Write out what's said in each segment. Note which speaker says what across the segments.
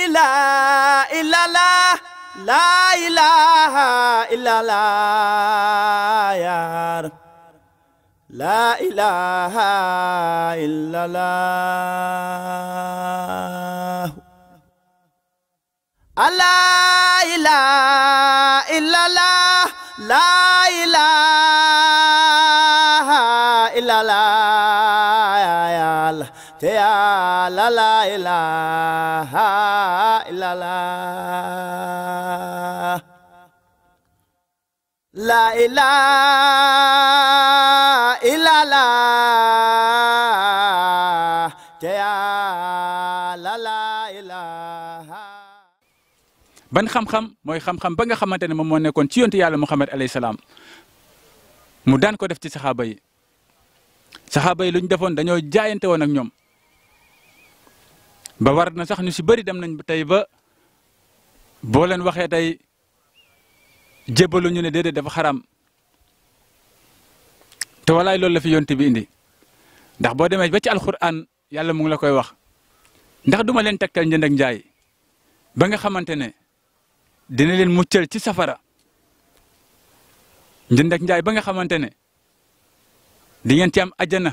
Speaker 1: ilaha illallah la ilaha illallah ya Rab la ilaha illallah la ilaha illallah la ilaha illallah ya Allah te la ilaha illallah la ilaha illallah te la ilaha.
Speaker 2: ban xam-xam mooy xam-xam ba nga xamante ne moom moo nekkoon ci yontu yàlla Muhammad alayhi salaam mu daan ko def ci saxaaba yi lu ñu defoon dañoo jaayante woon ak ñoom ba war na sax ñu si bëri dem nañ tey ba boo leen waxee tey jébbalu ñu ne déedéet dafa xaram te walaay loolu la fi yonte bi indi ndax boo demee ba ci alquran yàlla mu ngi la koy wax ndax duma leen tegtal njënd ak njaay ba nga xamante ne dina leen muccal ci safara njënd ak njaay ba nga xamante ne di ngeen ci am ajjana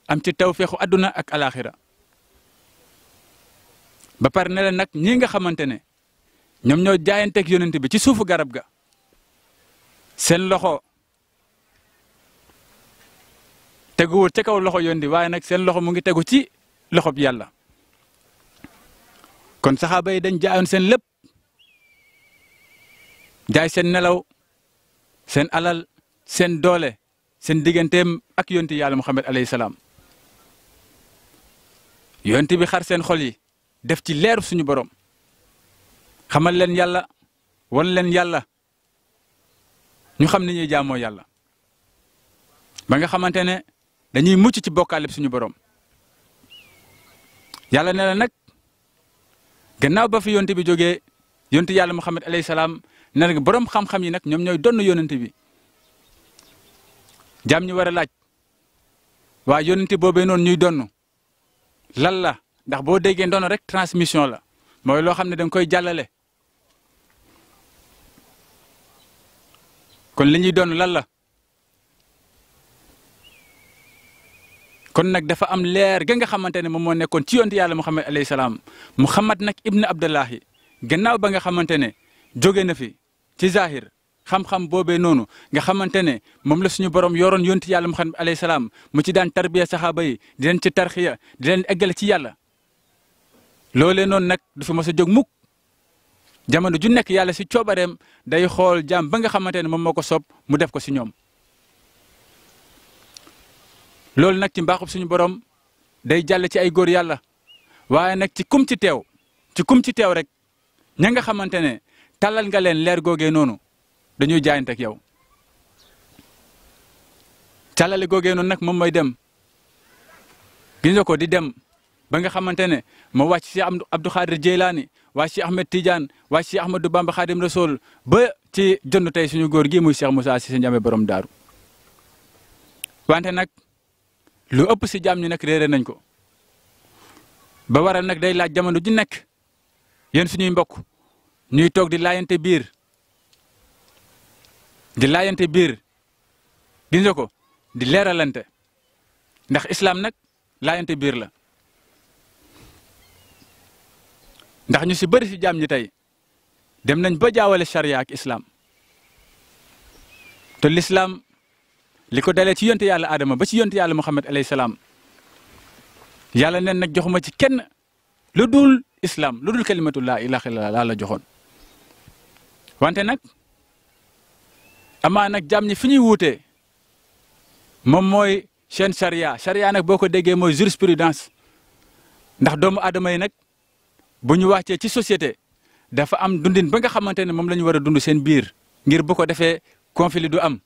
Speaker 2: am ci tawfeexu adduna ak alaxira ba pare ne leen nag ñii nga xamante ne ñoom ñoo jaayanteeg yonent bi ci suufu garab ga seen loxo teguwul ca kaw loxo yondi waaye nag seen loxo mu ngi tegu ci loxo bi yàlla kon saxaaba yi dañ jaayoon seen lépp jaay seen nelaw seen alal seen doole seen digganteem ak yonti yàlla Muhammad alayhi salaam yonti bi xar seen xol yi def ci leeru suñu borom xamal leen yàlla won leen yàlla ñu xam ni ñuy jaamoo yàlla ba nga xamante ne dañuy mucc ci bokkaalib suñu borom yàlla ne la nag gannaaw ba fi yonti bi jógee yonti yàlla Muhammad alayhi salaam ne la borom xam-xam yi nag ñoom ñooy donn yonent bi jaam ñu war a laaj waa yonent boobee noonu ñuy donn lan la ndax boo déggee ndono rek transmission la mooy loo xam ne da nga koy jàllale kon li ñuy doon lan la kon nag dafa am leer ga nga xamante ne moom moo nekkoon ci yonent yàlla Muhammad alayhi salaam Muhammad nag ibn Abdullahi gannaaw ba nga xamante ne jóge na fi ci zahir xam-xam boobee noonu nga xamante ne moom la suñu borom yoroon yonent yàlla Muhammad alayhi salaam mu ci daan tarbiya saxaaba yi di leen ci tarxiya di leen eggale ci yàlla loolee noonu nag du fi mos a jóg mukk jamono ju nekk yàlla si coobareem day xool jaam ba nga xamante ne moom moo ko soob mu def ko si ñoom loolu nag ci mbaaxub suñu borom day jàll ci ay góor yàlla waaye nag ci kum ci teew rek ña nga xamante ne tàllal nga leen leer googee noonu dañuy jaayante ak yow tàllale googee noonu nag moom mooy dem gis nga ko di dem ba nga xamante ne moo wàcc si Abdou Khadir Jeylaani wàcc si Ahmed Tidiane wàcc si Ahmadou Bamba Khadim Rasoul ba ci jënd tey suñu góor gi muy Cheikh Moussa Cissé Ndiamé borom daaru wante nag lu ëpp si jaam ñi nag réere nañ ko ba waral nag day laaj jamono ji nekk yéen suñuy mbokk ñuy toog di laayante biir gis nga ko di leeralante ndax islam nag laayante biir la ndax ñu si bëri si jaam ñi tey dem nañ ba jaawale charia ak islam te l'islam li ko dalee ci yonte yàlla Adama ba ci yonte yàlla Muhammad alayhi salaam yàlla neen nag joxuma ci kenn lu dul islam lu dul kalimatu laa ilaaha illallaah la joxoon wante nag amaa nag jaam ñi fi ñuy wuutee moom mooy seen charia nag boo ko déggee mooy jurisprudence ndax doomu aadama yi nag bu ñu wàccee ci société dafa am dundin ba nga xamante ne moom la ñu war a dund seen biir ngir bu ko defee conflit du am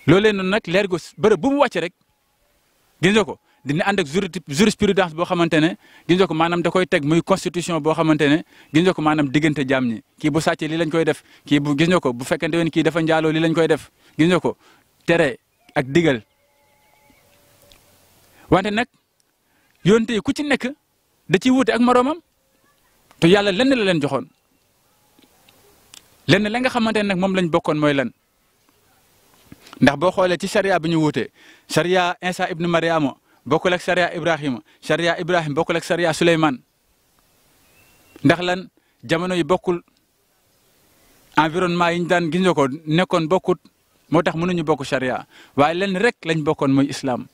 Speaker 2: loolee noonu nag leer gu bërëb bu mu wàcc rek gis nga ko dina ànd ak jurisprudence boo xamante ne gis nga ko maanaam da koy teg muy constitution boo xamante ne gis nga ko maanaam diggante jaam ñi kii bu sàccee lii lañ koy def kii bu gis nga ko bu fekkente ne kii dafa njaaloo lii lañ koy def gis nga ko tere ak digal wante nag yonte yi ku ci nekk da ciy wuute ak moroomam te yàlla lenn la leen joxoon lenn la nga xamante ne nag moom lañ bokkoon mooy lan ndax boo xoolee ci charia bi ñu wuute charia Isa ibnu Mariama bokkul ak charia Ibrahima charia Ibrahima bokkul ak charia Souleymane ndax lan jamono yi bokkul environnement yi ñu daan gis nga ko nekkoon bokkut moo tax mënuñu bokk charia waaye lenn rek lañ bokkoon mooy islam